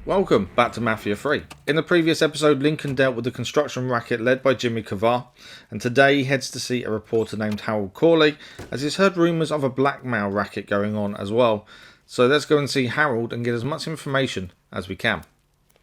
Welcome back to Mafia 3. In the previous episode, Lincoln dealt with the construction racket led by Jimmy Kavar, and today he heads to see a reporter named Harold Cauley, as he's heard rumours of a blackmail racket going on as well. So let's go and see Harold and get as much information as we can.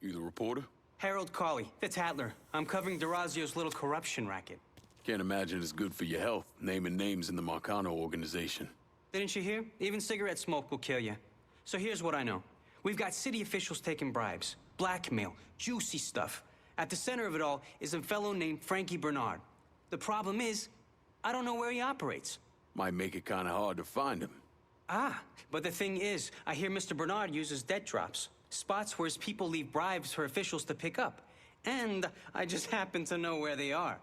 You the reporter? Harold Cauley, the Tattler. I'm covering Derazio's little corruption racket. Can't imagine it's good for your health, naming names in the Marcano organization. Didn't you hear? Even cigarette smoke will kill you. So here's what I know. We've got city officials taking bribes, blackmail, juicy stuff. At the center of it all is a fellow named Frankie Bernard. The problem is, I don't know where he operates. Might make it kind of hard to find him. But the thing is, I hear Mr. Bernard uses debt drops, spots where his people leave bribes for officials to pick up. And I just happen to know where they are.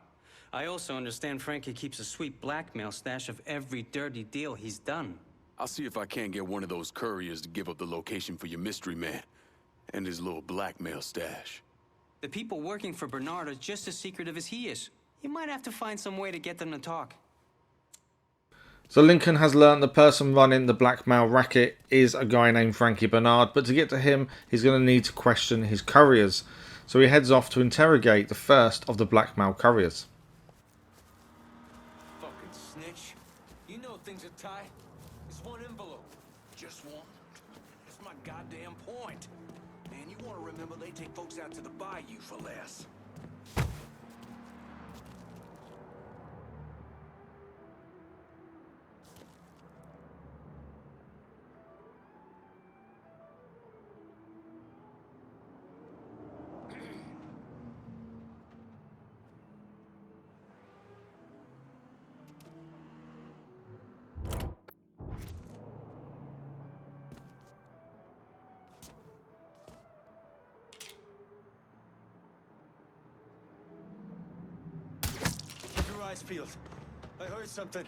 I also understand Frankie keeps a sweet blackmail stash of every dirty deal he's done. I'll see if I can't get one of those couriers to give up the location for your mystery man and his little blackmail stash. The people working for Bernard are just as secretive as he is. You might have to find some way to get them to talk. So Lincoln has learnt the person running the blackmail racket is a guy named Frankie Bernard, but to get to him, he's going to need to question his couriers. So he heads off to interrogate the first of the blackmail couriers. Fucking snitch. You know things are tight. It's one envelope. Just one. That's my goddamn point. Man, you want to remember they take folks out to the bayou for less. Peeled. I heard something.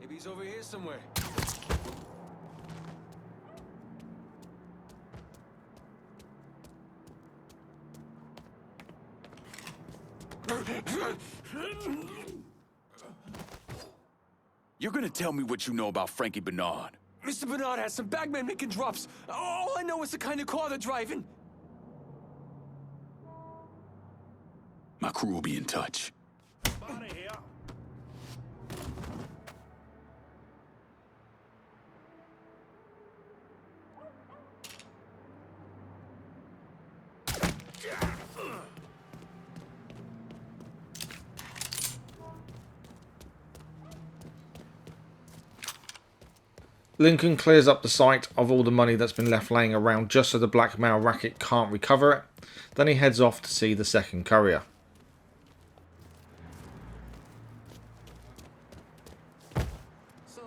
Maybe he's over here somewhere. You're gonna tell me what you know about Frankie Bernard? Mr. Bernard has some bagmen making drops. All I know is the kind of car they're driving. My crew will be in touch. Out of here. Lincoln clears up the site of all the money that's been left laying around just so the blackmail racket can't recover it. Then he heads off to see the second courier.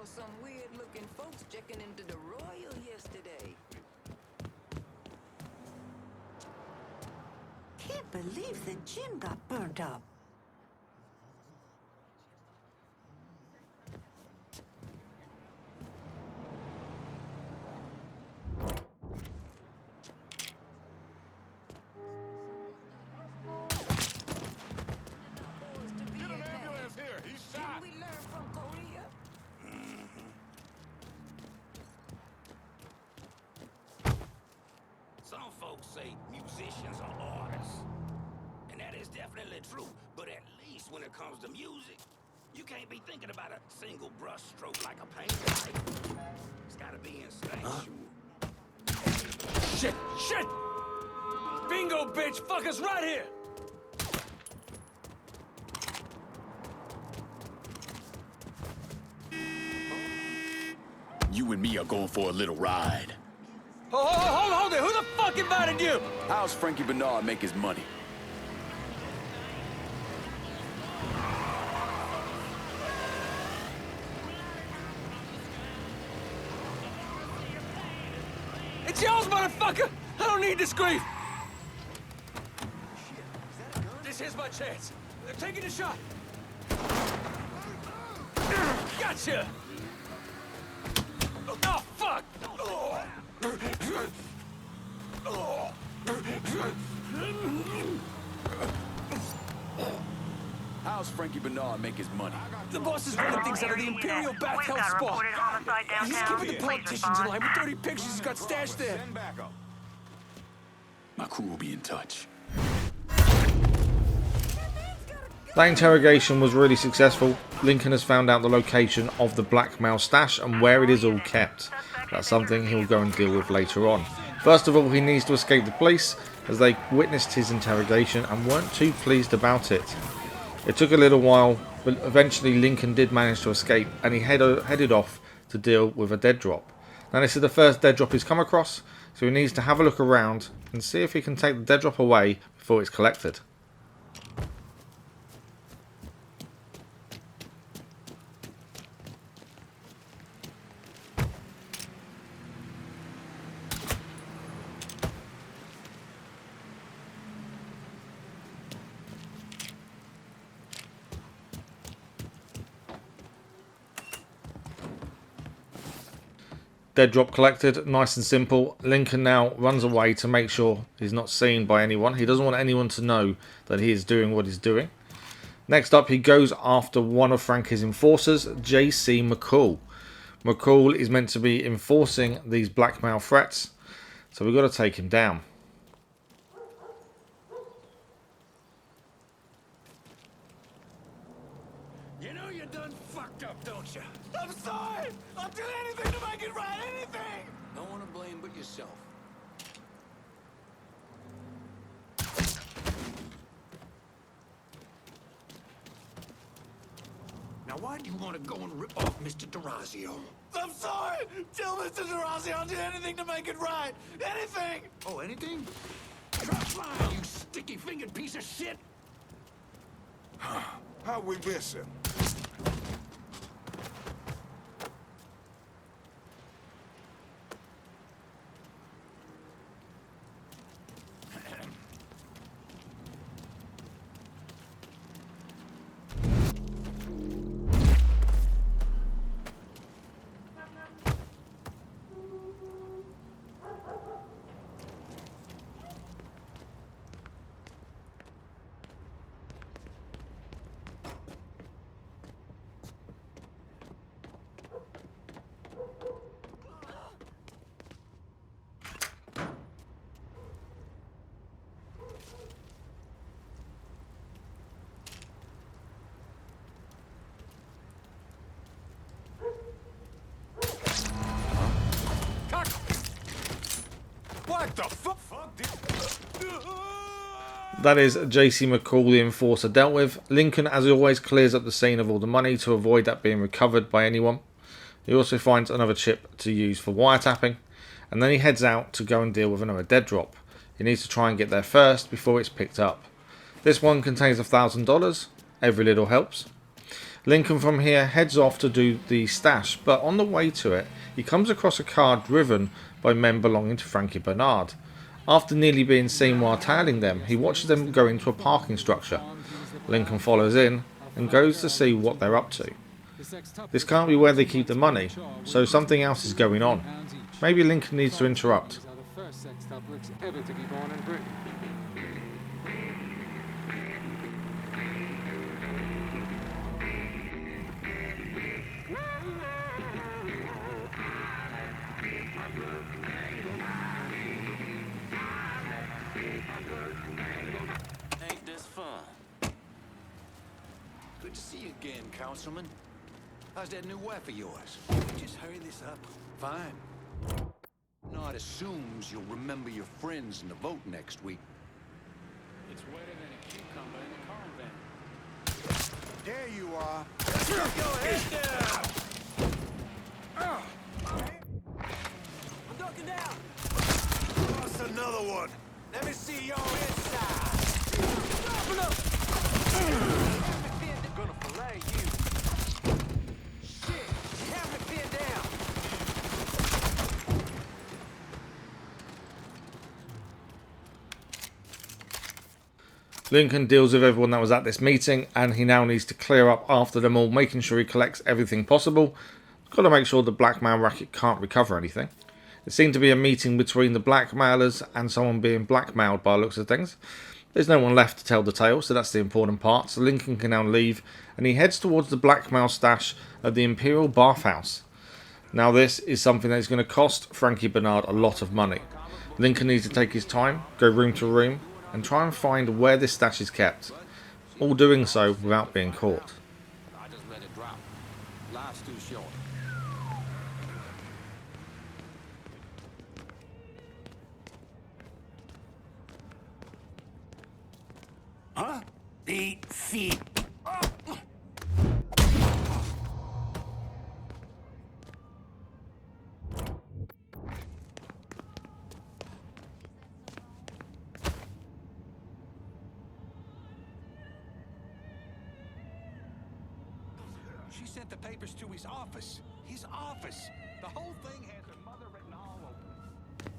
Some weird-looking folks checking into the Royal yesterday. Can't believe the gym got burnt up. Get an ambulance here. He's shot. Didn't we learn from Korea? Some folks say musicians are artists. And that is definitely true. But at least when it comes to music, you can't be thinking about a single brush stroke like a painter. It's gotta be instinctual. Shit! Shit! Bingo, bitch! Fuck us right here! You and me are going for a little ride. Hold it! Who the fuck invited you? How's Frankie Bernard make his money? It's yours, motherfucker! I don't need this grief! This is my chance. They're taking a shot. Gotcha! Oh, fuck! How's Frankie Bernard make his money? The boss is running things out of the Imperial Bath House spot. He's keeping the politicians in line with dirty pictures he's got stashed there. My crew will be in touch. That interrogation was really successful. Lincoln has found out the location of the Blackmail stash and where it is all kept. That's something he'll go and deal with later on. First of all, he needs to escape the police, as they witnessed his interrogation and weren't too pleased about it. It took a little while, but eventually Lincoln did manage to escape, and he headed off to deal with a dead drop. Now this is the first dead drop he's come across, so he needs to have a look around and see if he can take the dead drop away before it's collected. Dead drop collected, nice and simple. Lincoln now runs away to make sure he's not seen by anyone. He doesn't want anyone to know that he is doing what he's doing. Next up, he goes after one of Frankie's enforcers, J.C. McCall. McCall is meant to be enforcing these blackmail threats, so we've got to take him down. You know you done fucked up, don't you? I'm sorry! I'll do anything to make it right, anything! No one to blame but yourself. Now why do you want to go and rip off Mr. Derazio? I'm sorry! Tell Mr. Derazio I'll do anything to make it right! Anything! Oh, anything? Drop mine, you sticky-fingered piece of shit! How we miss him? What the fuck? That is J.C. McCall, the enforcer, dealt with. Lincoln, as always, clears up the scene of all the money to avoid that being recovered by anyone. He also finds another chip to use for wiretapping, and then he heads out to go and deal with another dead drop. He needs to try and get there first before it's picked up. This one contains $1,000. Every little helps. Lincoln from here heads off to do the stash, but on the way to it, he comes across a car driven by men belonging to Frankie Bernard. After nearly being seen while tailing them, he watches them go into a parking structure. Lincoln follows in and goes to see what they're up to. This can't be where they keep the money, so something else is going on. Maybe Lincoln needs to interrupt. Ain't this fun? Good to see you again, Councilman. How's that new wife of yours? Just hurry this up. Fine. Nod assumes you'll remember your friends in the vote next week. It's wetter than a cucumber in a convent. There you are. Go ahead down! I'm ducking down! That's another one. Let me see your inside! Gonna fillet you. Shit! Have me pinned down! Lincoln deals with everyone that was at this meeting, and he now needs to clear up after them all, making sure he collects everything possible. Got to make sure the blackmail racket can't recover anything. It seemed to be a meeting between the blackmailers and someone being blackmailed by the looks of things. There's no one left to tell the tale, so that's the important part, so Lincoln can now leave, and he heads towards the Blackmail stash of the Imperial Bath House. Now this is something that is going to cost Frankie Bernard a lot of money. Lincoln needs to take his time, go room to room, and try and find where this stash is kept, all doing so without being caught. I just let it drop. Life's too short. Huh? The feet. She sent the papers to his office. His office. The whole thing has her mother written all over it.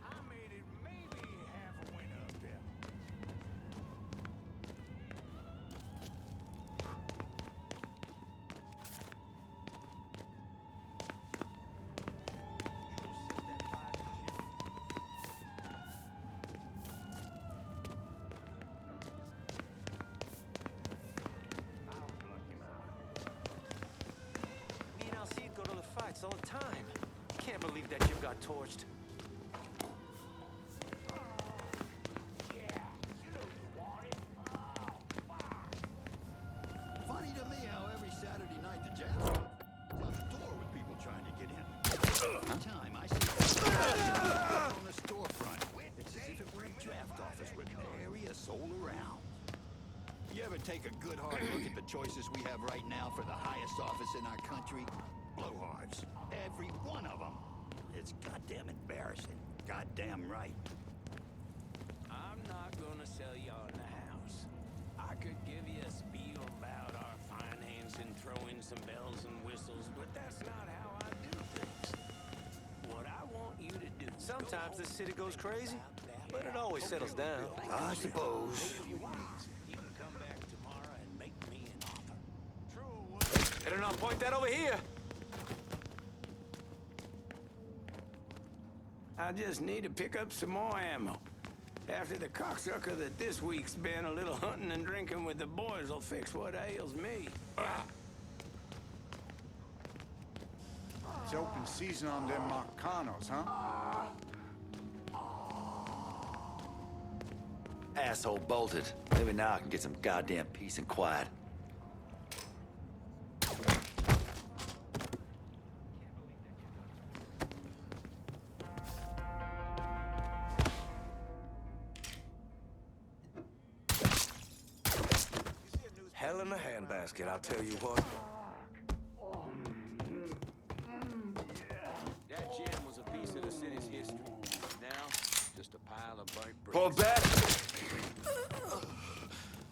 I made it maybe half a win up there. Me and Alcide go to the fights all the time. Can't believe that Jim got torched. Funny to me how every Saturday night the jazz close the door with people trying to get in. Every time I see on the storefront, it's as if it were a draft office with various all around. You ever take a good hard look at the choices we have right now for the highest office in our country? Blowhards. Every one of them. It's goddamn embarrassing. Goddamn right. I'm not gonna sell y'all in the house. I could give you a spiel about our finance and throw in some bells and whistles, but that's not how I do things. What I want you to do. Sometimes this city goes crazy, but it always settles down. I suppose. You can come back tomorrow and make me an offer. Better not point that over here. I just need to pick up some more ammo. After the cocksucker that this week's been, a little hunting and drinking with the boys will fix what ails me. It's open season on them Marcanos, huh? Asshole bolted. Maybe now I can get some goddamn peace and quiet. Hell in a handbasket, I'll tell you what. That gem was a piece of the city's history. Now, just a pile of burnt bricks. Pull back.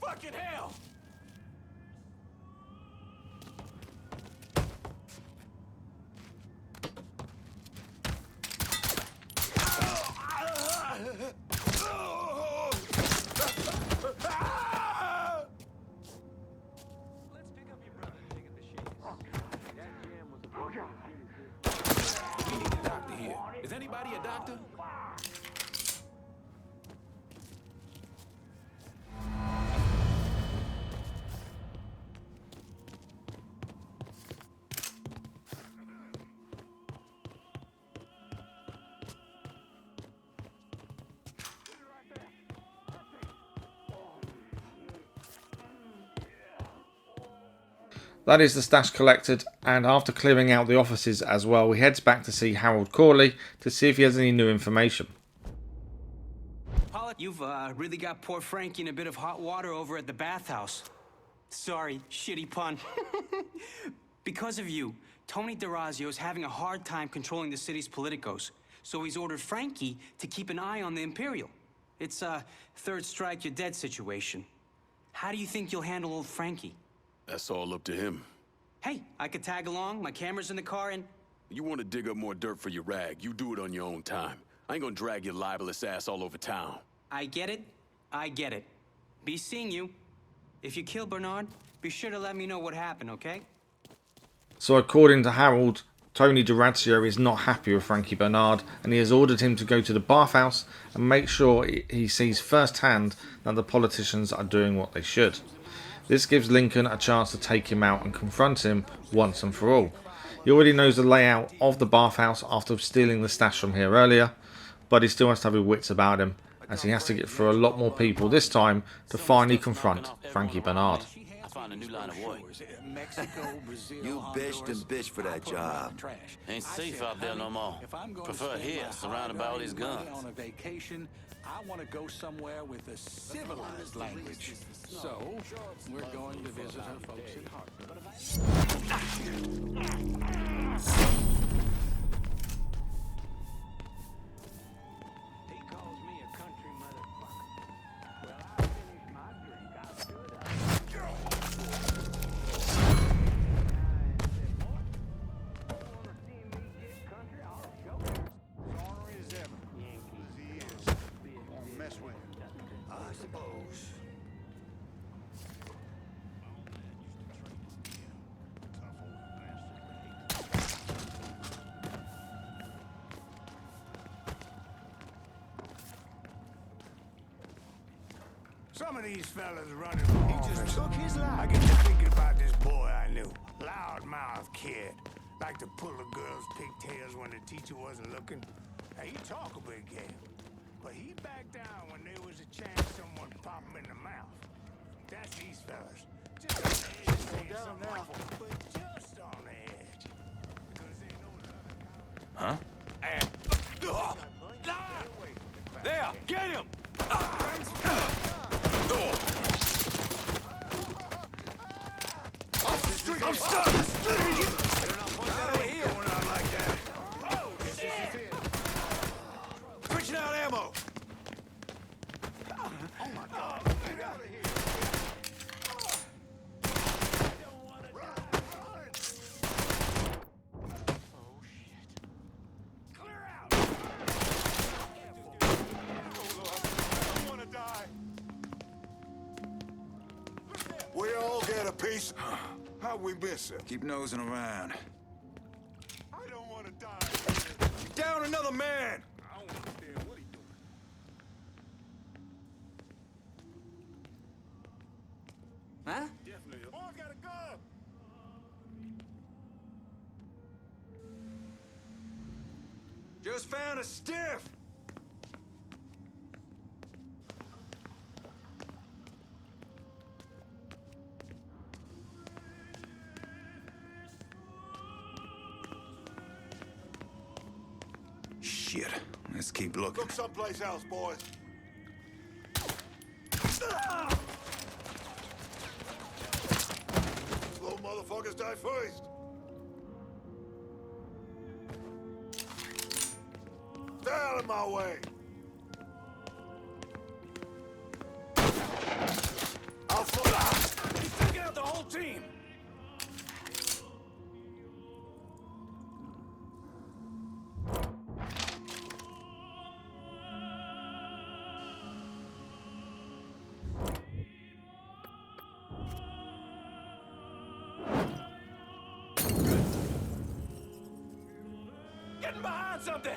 Fucking hell! Let's pick up your brother and take him to Shades. That gem was a piece of the city's history. We need a doctor here. Is anybody a doctor? That is the stash collected, and after clearing out the offices as well, he heads back to see Harold Cauley to see if he has any new information. Pollock, you've really got poor Frankie in a bit of hot water over at the bath house. Sorry, shitty pun. Because of you, Tony Derazio is having a hard time controlling the city's politicos, so he's ordered Frankie to keep an eye on the Imperial. It's a third strike, you're dead situation. How do you think you'll handle old Frankie? That's all up to him. Hey, I could tag along, my camera's in the car, and... You want to dig up more dirt for your rag, you do it on your own time. I ain't gonna drag your libelous ass all over town. I get it. I get it. Be seeing you. If you kill Bernard, be sure to let me know what happened, okay? So according to Harold, Tony Derazio is not happy with Frankie Bernard, and he has ordered him to go to the Bath House and make sure he sees firsthand that the politicians are doing what they should. This gives Lincoln a chance to take him out and confront him once and for all. He already knows the layout of the Bath House after stealing the stash from here earlier, but he still has to have his wits about him, as he has to get through a lot more people this time to finally confront Frankie Bernard. I found a new line of work. You bitched and bitched for that job. Ain't safe out there no more. Prefer here, surrounded by all these guns. On a vacation, I want to go somewhere with a civilized language. So, we're going to visit her folks in Hartford. He calls me a country motherfucker. Well, I'll finish my drink. I'll do it. Ornery as ever. As he is. Won't mess with him. I suppose. Some of these fellas running for office. He just took his life. I get to thinking about this boy I knew. Loudmouth kid. Like to pull a girl's pigtails when the teacher wasn't looking. Now, he talk a big game. But he backed down when there was a chance someone pop him in the mouth. That's these fellas. Just on the edge. Slow down now. But just on the edge. Because they know the other Huh? and... There! Get him! I'm stuck! Out of here! Going out like that. Oh, shit! Switching out ammo! Oh my God! Get out of here! Oh shit! Clear out! I don't want to die. We all get a piece. How we miss it? Keep nosing around. I don't want to die. Down another man! I don't understand what he doing. Huh? Definitely. Oh, I got a gun. Just found a stiff! Shit. Let's keep looking. Look someplace else, boys. Slow motherfuckers die first. Stay out of my way. I'll fall. He's taking out the whole team! Getting behind something!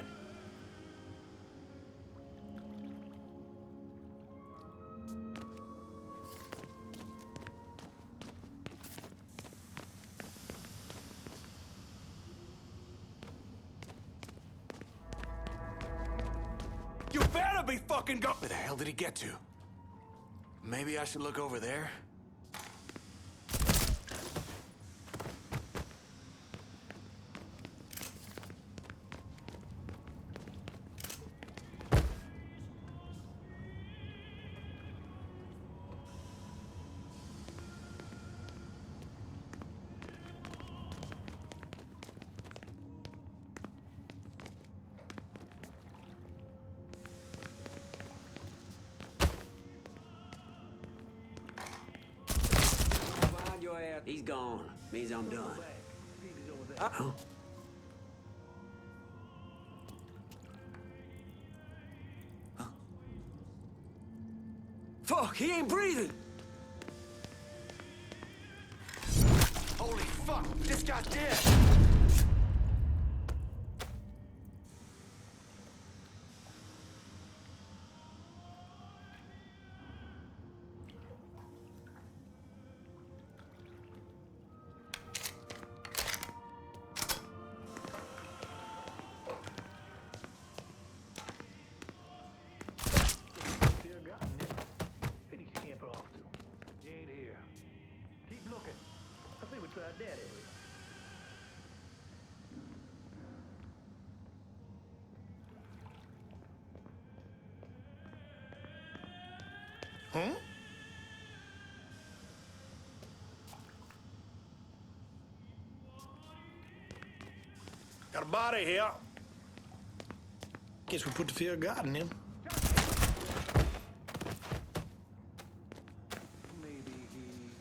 You better be fucking go- Where the hell did he get to? Maybe I should look over there? He's gone. Means I'm done. Huh? Fuck, he ain't breathing. Holy fuck! This guy's dead! Huh? Got a body here. Guess we put the fear of God in him. Maybe he...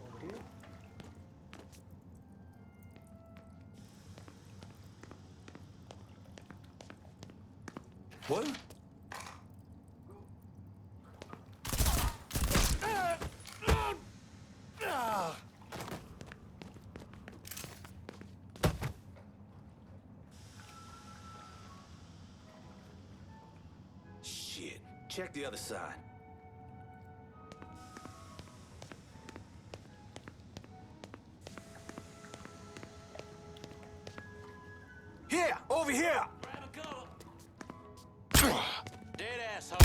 over here? What? Shit. Check the other side. Here! Over here! Dead asshole.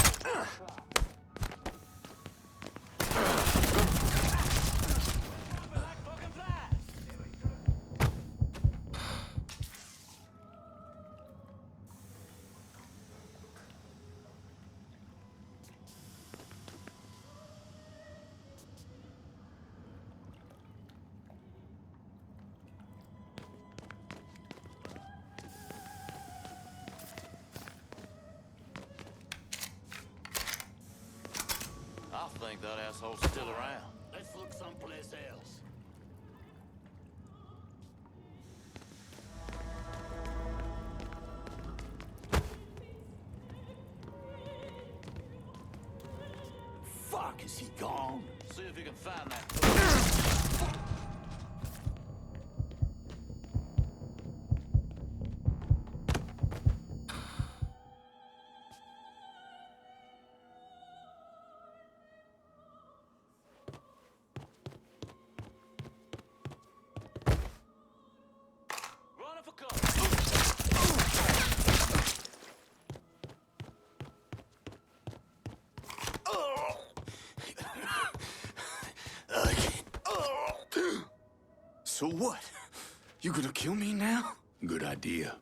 I think that asshole's still around. Let's look someplace else. Fuck, is he gone? See if you can find that. Running for cover. So what? You gonna kill me now? Good idea.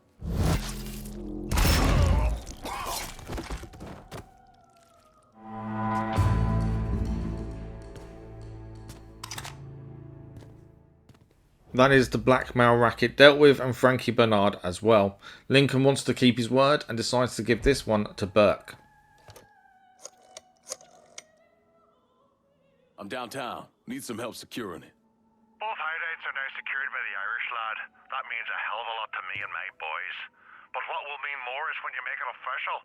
That is the blackmail racket dealt with, and Frankie Bernard as well. Lincoln wants to keep his word and decides to give this one to Burke. I'm downtown. Need some help securing it. Both hideouts are now secured by the Irish lad. That means a hell of a lot to me and my boys. But what will mean more is when you make it official.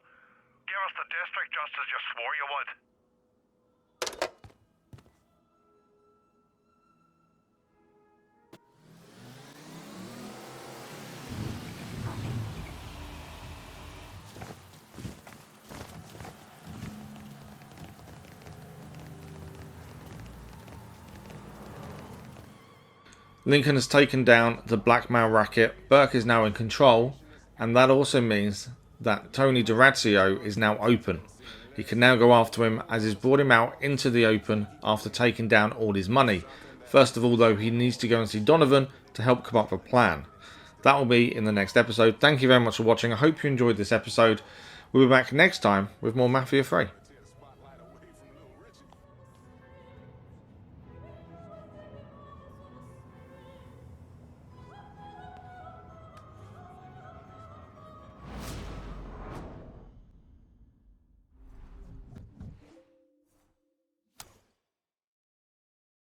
Give us the district just as you swore you would. Lincoln has taken down the blackmail racket. Burke is now in control, and that also means that Tony Derazio is now open. He can now go after him, as he's brought him out into the open after taking down all his money. First of all, though, he needs to go and see Donovan to help come up with a plan. That will be in the next episode. Thank you very much for watching. I hope you enjoyed this episode. We'll be back next time with more Mafia 3.